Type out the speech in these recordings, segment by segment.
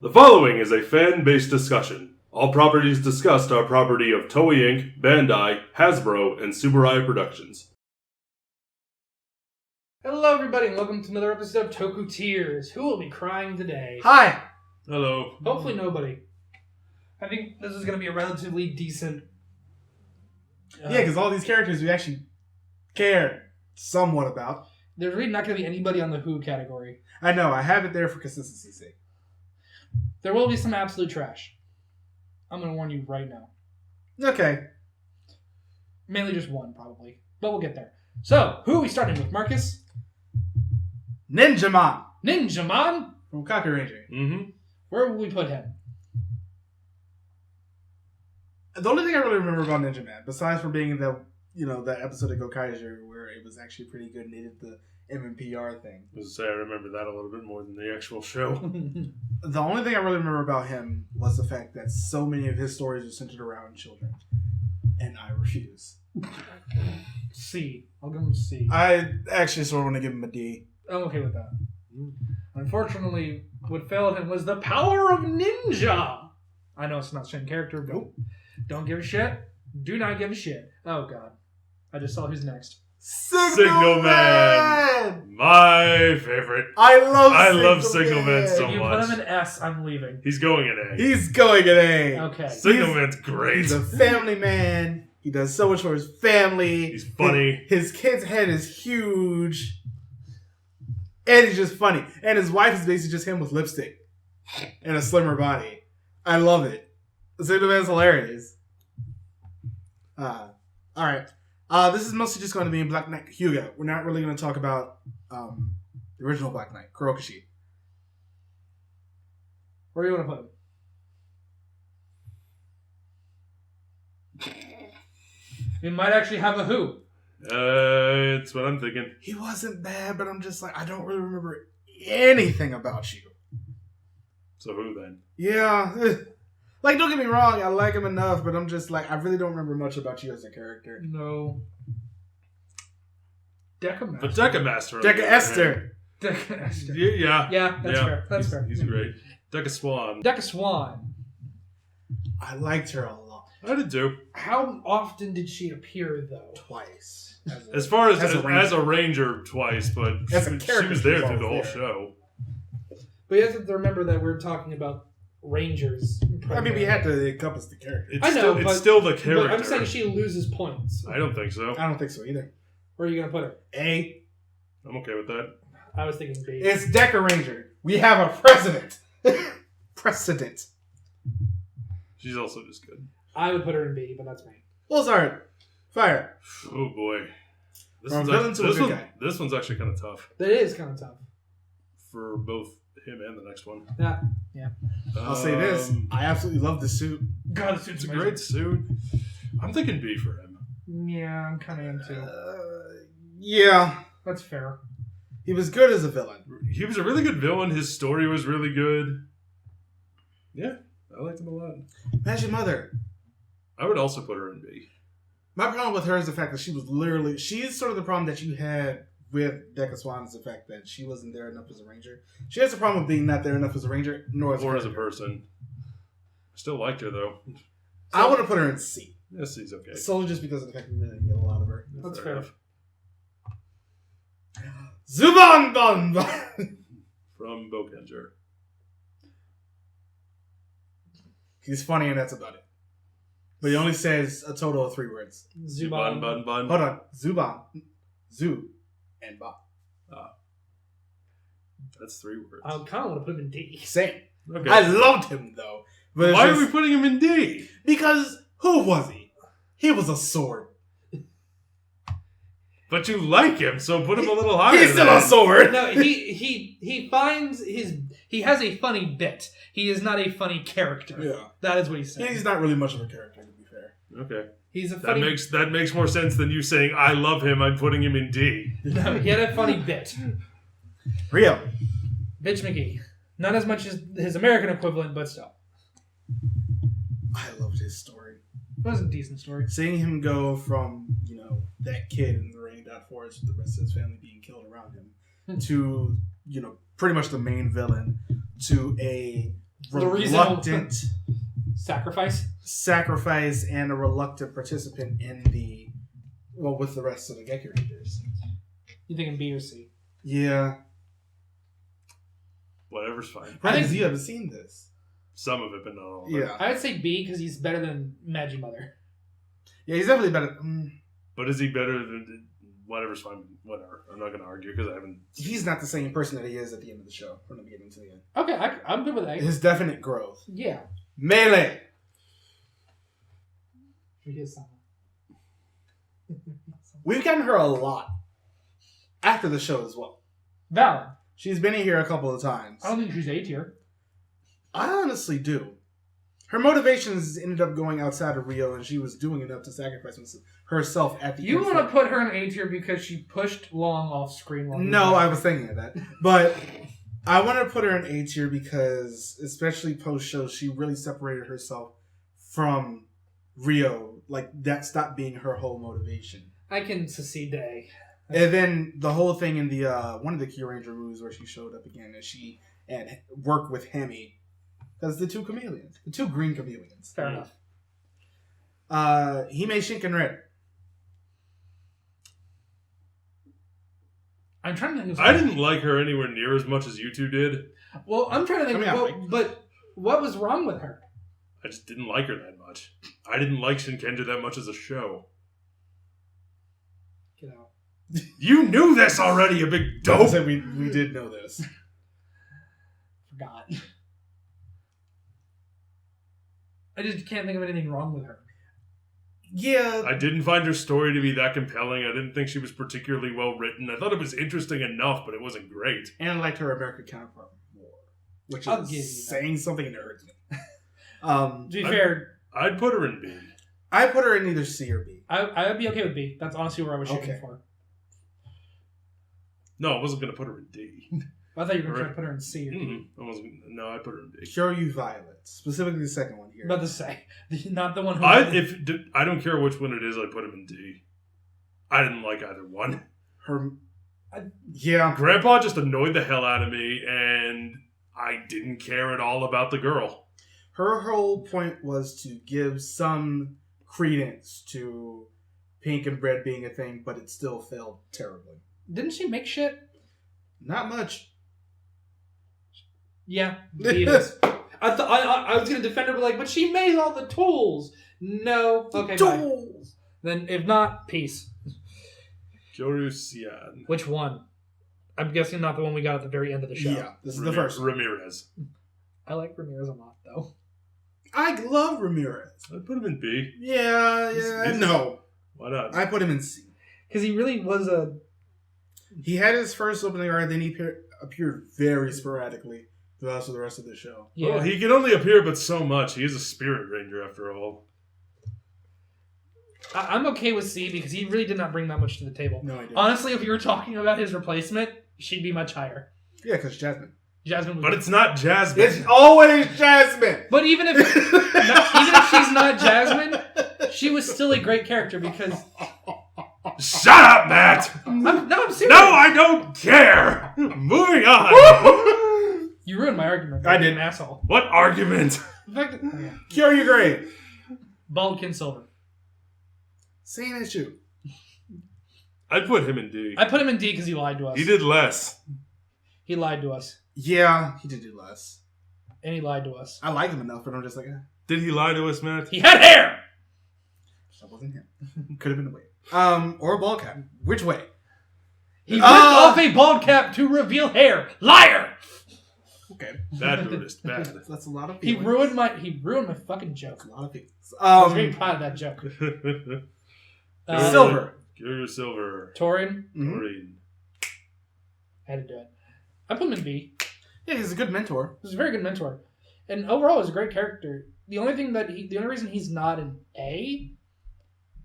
The following is a fan-based discussion. All properties discussed are property of Toei Inc., Bandai, Hasbro, and Subaru Productions. Hello everybody and welcome to another episode of Tokutiers. Who will be crying today? Hi! Hello. Hopefully nobody. I think this is going to be a relatively decent... Yeah, because all these characters we actually care somewhat about. There's really not going to be anybody on the Who category. I know, I have it there for consistency's sake. There will be some absolute trash. I'm going to warn you right now. Okay. Mainly just one, probably. But we'll get there. So, who are we starting with, Marcus? Ninjamon! Ninjamon? From Kaku Ranger. Mm-hmm. Where will we put him? The only thing I really remember about Ninjaman, besides from being in that episode of Gokaiger where it was actually pretty good and they did the MMPR thing. I was to say, I remember that a little bit more than the actual show. The only thing I really remember about him was the fact that so many of his stories are centered around children. And I refuse. C. I'll give him C. I actually sort of want to give him a D. I'm okay with that. Unfortunately, what failed him was the power of ninja. I know it's not the same character, but don't give a shit. Do not give a shit. Oh, God. I just saw who's next. Signal Man! My favorite. I love Signal Man so If you much. put him in S, I'm leaving. He's going in A. He's going at A. Okay. Signal Man's great. He's a family man. He does so much for his family. He's funny. His kid's head is huge. And he's just funny. And his wife is basically just him with lipstick and a slimmer body. I love it. Signal Man's hilarious. Alright. This is mostly just going to be in Black Knight Hyuga. We're not really going to talk about the original Black Knight, Kurokashi. Where do you want to put him? We might actually have a Who. It's what I'm thinking. He wasn't bad, but I'm just like, I don't really remember anything about you. So who then? Yeah. Like, don't get me wrong, I like him enough, but I'm just like, I really don't remember much about you as a character. No. Decamaster. But Decamaster. Deca Esther. Deca Esther. Yeah. Yeah, that's fair. That's fair. He's great. Deca Swan. Deca Swan. I liked her a lot. I did too. How often did she appear, though? Twice. As far as as a ranger twice, but As a she character, was there she's through the whole always there. show. But you have to remember that we're talking about Rangers. I mean, we had to encompass the character. It's I know, it's but- still the character. But I'm saying she loses points. I don't think so. I don't think so either. Where are you going to put her? A. I'm okay with that. I was thinking B. It's Deca Ranger. We have a president. Precedent. She's also just good. I would put her in B, but that's me. Well, sorry. Fire. Oh boy. This From one's, villain to a good guy. this one's actually kind of tough That is kind of tough. for both him and the next one. Yeah. I'll say this. I absolutely love the suit. God, the suit's It's a great suit. I'm thinking B for him. Yeah, I'm kind of into. Yeah. That's fair. He was good as a villain. He was a really good villain. His story was really good. Yeah, I liked him a lot. Magic Mother. I would also put her in B. My problem with her is the fact that she's sort of the problem that you had with Deca Swan is the fact that she wasn't there enough as a ranger. She has a problem with being not there enough as a ranger, nor as Or as a character. person. Still liked her though. I want to put her in C. Yeah, C's okay. Solely just because of the fact that we really didn't get a lot of her. That's fair. enough. Zuban Bon Bon! From Bokenger. He's funny and that's about it. But he only says a total of 3 words. Zuban. Bun. Hold on. Zuban. Zu. And Ba. That's 3 words. I kind of want to put him in D. Same. Okay. I loved him though. But Why are we putting him in D? Because who was he? He was a sword. But you like him, so put him a little higher. He's still then. a sword. No, he finds he has a funny bit. He is not a funny character. Yeah. That is what he's saying. He's not really much of a character, to be fair. Okay. He's a That funny. makes more sense than you saying I love him. I'm putting him in D. No, he had a funny bit. Rio. Bitch McGee. Not as much as his American equivalent, but still. I loved his story. It was a decent story. Seeing him go from, that kid in the rained out forest with the rest of his family being killed around him to, pretty much the main villain to a reluctant sacrifice and a reluctant participant in with the rest of the Geki Rangers. You thinking B or C? Yeah. Whatever's fine. Because you haven't seen this. Some of it, but not all of it. Yeah. I would say B because he's better than Magi Mother. Yeah, he's definitely better. But is he better than... Whatever's fine. Whatever. I'm not going to argue because I haven't... He's not the same person that he is at the end of the show, from the beginning to the end. Okay, I'm good with that. His definite growth. Yeah. Melee! We've gotten her a lot after the show as well. Valid. She's been in here a couple of times. I don't think she's A tier. I honestly do. Her motivations ended up going outside of Rio, and she was doing enough to sacrifice herself at the end. You want to put her in A tier because she pushed Long off screen. No, I was thinking of that. But I want to put her in A tier because, especially post-show, she really separated herself from Rio. Like, that stopped being her whole motivation. I can secede to A. And then the whole thing in the one of the Key Ranger movies where she showed up again and she worked with Hemi. Because the two green chameleons. Fair enough. Hime Shinken-Red. I'm trying to think. I didn't like her anywhere near as much as you two did. Well, I'm trying to think. But what was wrong with her? I just didn't like her that much. I didn't like Shinkenja that much as a show. Get out. You knew this already, you big dope! We did know this. Forgot. I just can't think of anything wrong with her. Yeah. I didn't find her story to be that compelling. I didn't think she was particularly well written. I thought it was interesting enough, but it wasn't great. And I liked her American counterpart more. Which I'll give you is that. saying something and it hurts me. To be fair, I'd put her in B. I put her in either C or B. I would be okay with B. That's honestly where I was shooting for. No, I wasn't going to put her in D. I thought you were going to try to put her in C or D. No, I'd put her in B. Kyoryu Violet. Specifically the second one here. About to say. Not the one who... I don't care which one it is, I'd put him in D. I didn't like either one. Yeah. Grandpa just annoyed the hell out of me, and I didn't care at all about the girl. Her whole point was to give some credence to pink and red being a thing, but it still failed terribly. Didn't she make shit? Not much. Yeah, B it is. I was going to defend her, but she made all the tools. No. Okay, tools! Bye. Then, if not, peace. Kyoryu-sian. Which one? I'm guessing not the one we got at the very end of the show. Yeah, this is the first one. Ramirez. I like Ramirez a lot, though. I love Ramirez. I'd put him in B. Yeah. No. Why not? I put him in C. Because he really was a... He had his first opening arc, then he appeared very sporadically for the rest of the show. Yeah. Well, he can only appear but so much. He is a spirit ranger after all. I'm okay with C because he really did not bring that much to the table. No, I didn't. Honestly, if you were talking about his replacement, she'd be much higher. Yeah, because Jasmine. But it's not Jasmine. It's always Jasmine! But even if she's not Jasmine, she was still a great character because... Shut up, Matt! I'm serious. No, I don't care! Moving on! You ruined my argument. I did. An asshole. What argument? In fact, Kyoryu Gray. Baldkin Silver. Same as you. I'd put him in D. I put him in D because he lied to us. He did less. He lied to us. Yeah, he did do less. And he lied to us. I like him enough, but I'm just like, Did he lie to us, Matt? He had hair! That wasn't him. Could have been a wig. Or a ball cap. Which way? He ripped off a bald cap to reveal hair. Liar! Okay. Bad Buddhist. Bad. That's a lot of He feelings. ruined my fucking joke. That's a lot of feelings. I was very proud of that joke. Silver. Kyoryu Silver. Torian. Mm-hmm. Maureen. I had to do it. I put him in B. Yeah, he's a good mentor. He was a very good mentor. And overall, he's a great character. The only reason he's not an A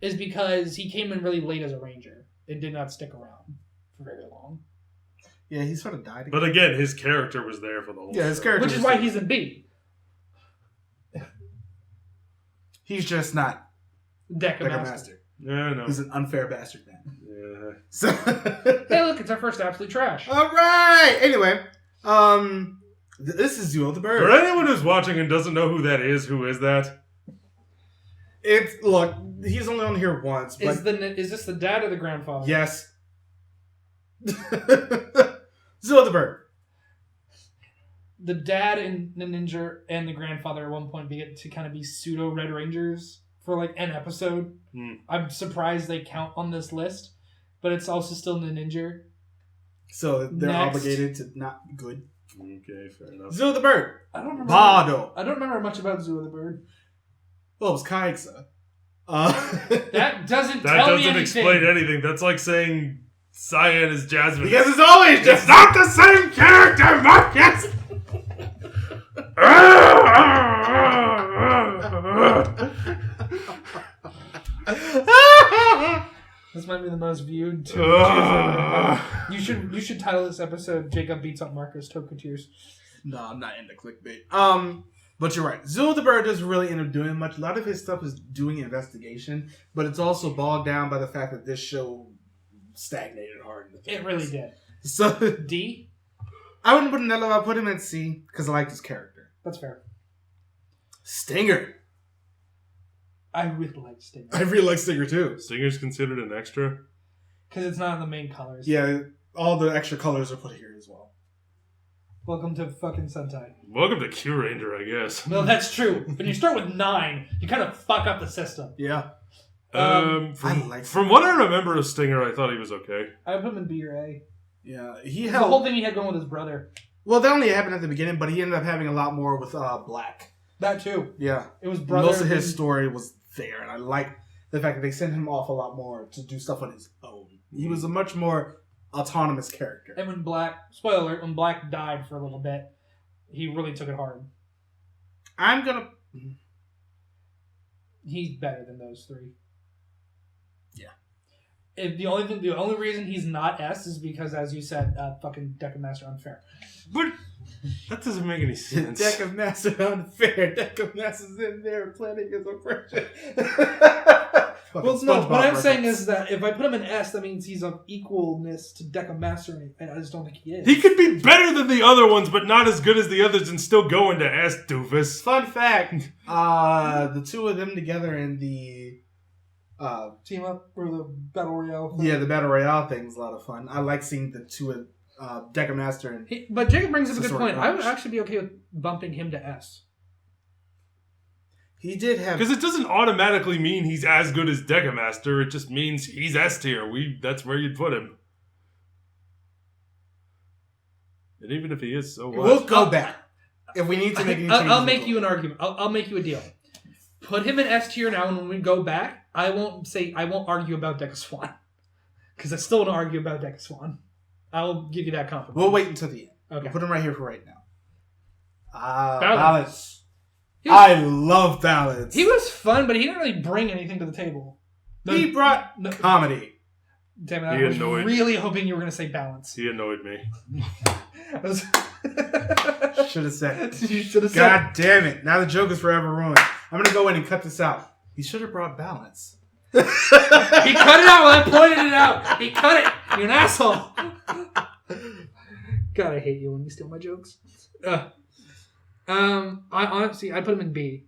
is because he came in really late as a ranger and did not stick around for very long. Yeah, he sort of died again. But again, his character was there for the whole Yeah, his show. character. Which is why he's in B. He's just not Deca like a Master. master. Yeah, I know. He's an unfair bastard man. Yeah. So Hey, look, it's our first absolute trash. all right. Anyway, This is Zuo the For Bird. anyone who's watching and doesn't know who is that? Look, he's only on here once, but Is this the dad or the grandfather? yes. Zuo the Bird. The dad and the ninja and the grandfather at one point get to kind of be pseudo Red Rangers for like an episode. I'm surprised they count on this list, but it's also still the ninja. So they're Next. obligated to not be good. Okay, fair enough. Zuo the Bird. I don't remember. Bado. I don't remember much about Zoo of the Bird. Well, it was Kaixa. That doesn't That tell me doesn't anything. explain anything. That's like saying Cyan is Jasmine. because it's always just It's not the same character, Marcus! This might be the most viewed. You should title this episode "Jacob beats up Marcus Tokutiers." No, I'm not into clickbait. But you're right. Zuo the Bird doesn't really end up doing much. A lot of his stuff is doing investigation, but it's also bogged down by the fact that this show stagnated hard. In the It really did. So D. I wouldn't put him in that level. I put him at C because I liked his character. That's fair. Stinger. I really like Stinger I really like Stinger too. Stinger's considered an extra? because it's not in the main colors. Yeah, all the extra colors are put here as well. Welcome to fucking Sentai. Welcome to Q Ranger, I guess. Well, that's true. When you start with 9, you kind of fuck up the system. Yeah. From I like what I remember of Stinger, I thought he was okay. I would put him in B or A. Yeah, he The whole thing he had going with his brother. Well, that only happened at the beginning, but he ended up having a lot more with Black. That too. Yeah. It was brother. Most of his story was there, and I like the fact that they sent him off a lot more to do stuff on his own. He was a much more autonomous character. And when spoiler alert, when Black died for a little bit, he really took it hard. I'm gonna. He's better than those 3. Yeah. If the only reason he's not S is because, as you said, fucking Deca Master unfair. But that doesn't make any sense. Deck of Master unfair. Deck of Master's in there planning his oppression. Well, no, what I'm saying is that if I put him in S, that means he's of equalness to Deca Master, and I just don't think he is. He could be better than the other ones, but not as good as the others and still go into S, doofus. Fun fact: the two of them together in the Team up or the Battle Royale. yeah, the Battle Royale thing's a lot of fun. I like seeing the two of Deca Master and But Jacob brings up a good Sword point. I would Punch. actually be okay with bumping him to S. he did have. Because it doesn't automatically mean he's as good as Deca Master. It just means he's S tier. That's where you'd put him. And even if he is, so what? We'll go back if we need to make any changes. I'll make you an argument. I'll make you a deal. Put him in S tier now, and when we go back, I won't argue about Deca Swan. Because I still want to argue about Deca Swan. I'll give you that compliment. We'll wait until the end. Okay. We'll put him right here for right now. Balance. Balance. I love Balance. He was fun, but he didn't really bring anything to the table. He brought comedy. Damn it, He I was annoyed. really hoping you were going to say balance. He annoyed me. Should have said. You should have said. God damn it! Now the joke is forever ruined. I'm gonna go in and cut this out. He should have brought Balance. He cut it out when I pointed it out. He cut it. You're an asshole. God, I hate you when you steal my jokes. I honestly, I put him in B.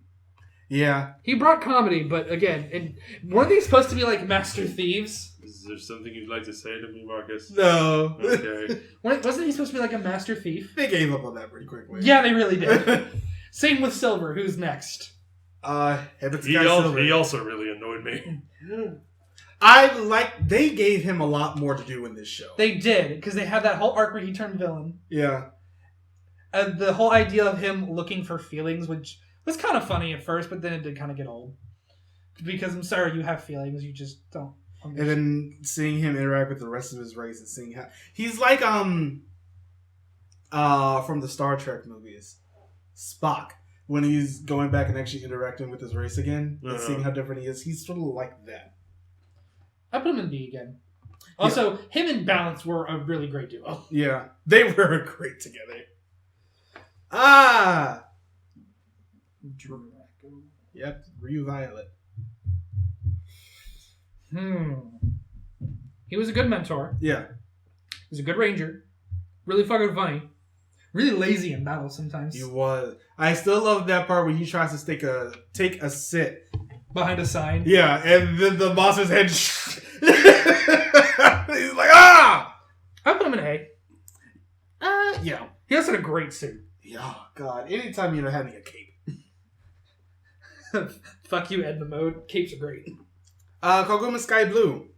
Yeah. He brought comedy, but again, weren't they supposed to be like master thieves? Is there something you'd like to say to me, Marcus? No. Okay. Wasn't he supposed to be like a master thief? They gave up on that pretty quickly. Yeah, they really did. Same with Silver. Who's next? He also really annoyed me. They gave him a lot more to do in this show. They did, because they had that whole arc where he turned villain. Yeah. And the whole idea of him looking for feelings, which was kind of funny at first, but then it did kind of get old. Because I'm sorry, you have feelings, you just don't. And then seeing him interact with the rest of his race and seeing how he's like from the Star Trek movies, Spock, when he's going back and actually interacting with his race again and seeing how different he is. He's sort of like that. I put him in B again. Also, him and Balance were a really great duo. Yeah, they were great together. Yep, Ryu Violet. He was a good mentor. Yeah. He was a good ranger. Really fucking funny. Really lazy in battle sometimes. He was. I still love that part where he tries to take a sit Behind a sign. Yeah, and then the monster's head. He's like, ah! I put him in A. Yeah. He also had a great suit. Yeah, God. Anytime you're having a cape. Fuck you, Edna Mode. Capes are great. Koguma Sky Blue.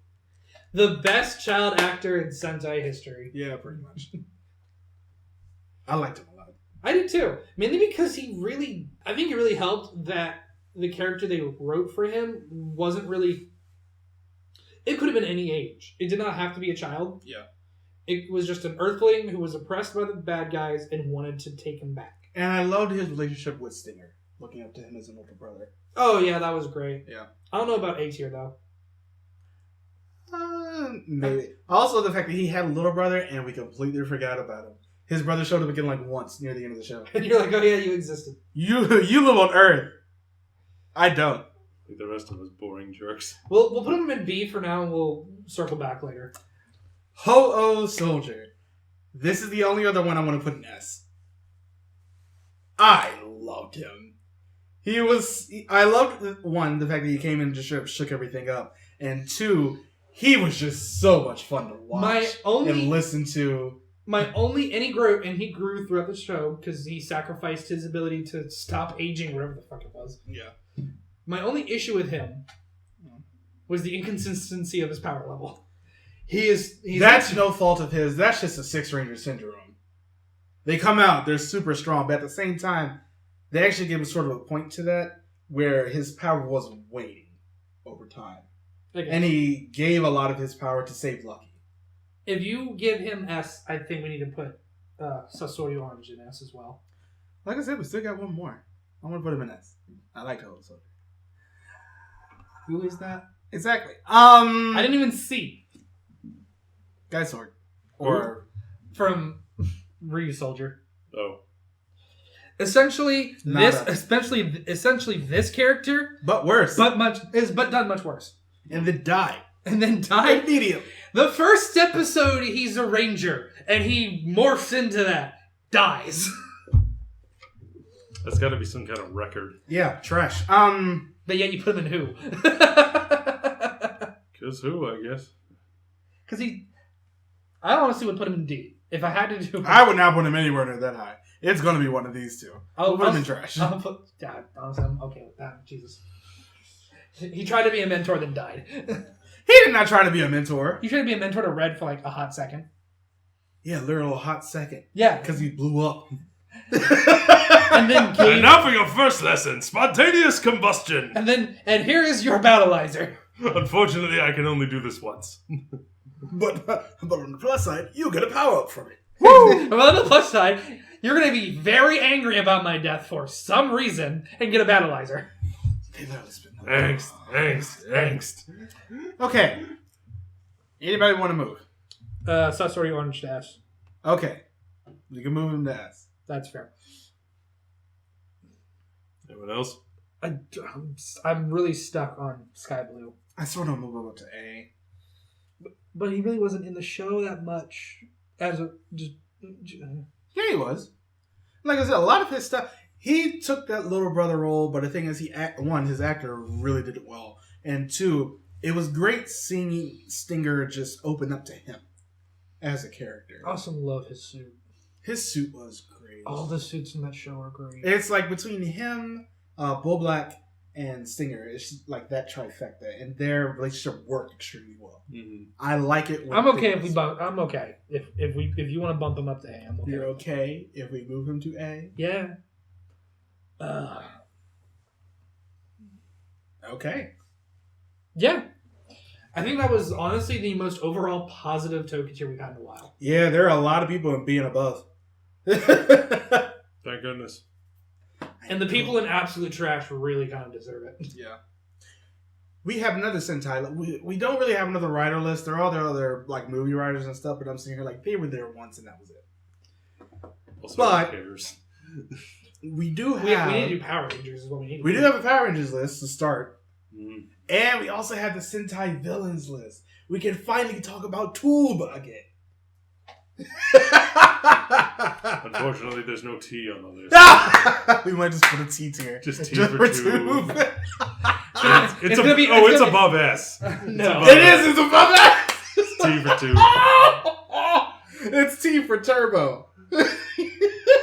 The best child actor in Sentai history. Yeah, pretty much. I liked him a lot. I did too. Mainly because I think it really helped that the character they wrote for him wasn't really... It could have been any age. It did not have to be a child. Yeah. It was just an earthling who was oppressed by the bad guys and wanted to take him back. And I loved his relationship with Stinger. Looking up to him as an older brother. Oh, yeah, that was great. Yeah. I don't know about A tier, though. Maybe. Also, the fact that he had a little brother and we completely forgot about him. His brother showed up again like once near the end of the show. And you're like, oh, yeah, you existed. You live on Earth. I don't. Like the rest of us boring jerks. We'll put him in B for now and we'll circle back later. Ho-Oh Soldier. This is the only other one I want to put in S. I loved him. I loved, one, the fact that he came in and just shook everything up. And two, he was just so much fun to watch and listen to. And he grew throughout the show because he sacrificed his ability to stop aging, whatever the fuck it was. Yeah. My only issue with him was the inconsistency of his power level. That's no fault of his. That's just a Six Ranger syndrome. They come out, they're super strong, but at the same time, they actually give him sort of a point to that where his power was waning over time. Okay. And he gave a lot of his power to save Lucky. If you give him S, I think we need to put Sasori Orange in S as well. Like I said, we still got one more. I want to put him in S. I like Ho-Oh Soldier. Who is that? Exactly. I didn't even see. Guy Sword. Or from Ryu Soldier. Oh. Essentially this character, but worse. but done much worse. And then died. And then died immediately. The first episode, he's a ranger, and he morphs into that. Dies. That's got to be some kind of record. Yeah, trash. But yet you put him in who? Cause who, I guess. Because I honestly would put him in D. If I had to do it. I would not put him anywhere near that high. It's going to be one of these two. We'll put him in trash. Honestly, I'm okay with that. Jesus. He tried to be a mentor, then died. He did not try to be a mentor. He tried to be a mentor to Red for like a hot second. Yeah, literal hot second. Yeah. Because he blew up. And then And now for your first lesson, spontaneous combustion. And here is your battleizer. Unfortunately, I can only do this once. But on the plus side, you get a power up from it. Woo! Well, on the plus side, you're going to be very angry about my death for some reason and get a battleizer. Angst. Okay. Anybody want to move? Sasori Orange to S. Okay. We can move him to S. That's fair. Anyone else? I'm really stuck on Sky Blue. I sort of move him up to A. But he really wasn't in the show that much. Yeah, he was. Like I said, a lot of his stuff. He took that little brother role, but the thing is, his actor really did it well, and two, it was great seeing Stinger just open up to him as a character. I also love his suit. His suit was great. All the suits in that show are great. It's like between him, Bull Black, and Stinger, it's like that trifecta, and their relationship worked extremely well. Mm-hmm. I like it. I'm okay I'm okay if you want to bump him up to A. I'm okay. You're okay if we move him to A. Yeah. Okay. Yeah. I think that was honestly the most overall positive Tokutier we've had in a while. Yeah, there are a lot of people in B and above. Thank goodness. And the people in absolute trash really kind of deserve it. Yeah. We have another Sentai. We don't really have another writer list. There are all the other like movie writers and stuff, but I'm sitting here like they were there once and that was it. Also, but who cares? We do have. We need to do Power Rangers is what we need. We do have a Power Rangers list to start. Mm. And we also have the Sentai villains list. We can finally talk about Tube again. Unfortunately, there's no T on the list. We might just put a T tier. Just T for tube. It's gonna be- it's gonna be- above S. No. It is. It's above that. It's T for tube. It's T for turbo.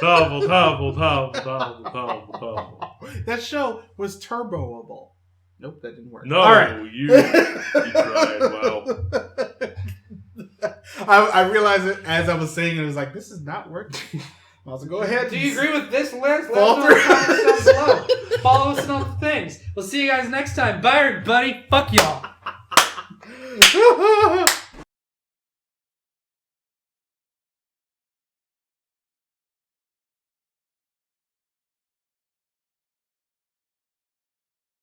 Tobble. That show was turboable. Nope, that didn't work. No, All right. you tried well. I realized it as I was saying it. I was like, this is not working. I was like, go ahead. Do you agree with this list? Let Fall us know in the comments down below. Follow us on all the things. We'll see you guys next time. Bye, everybody. Fuck y'all.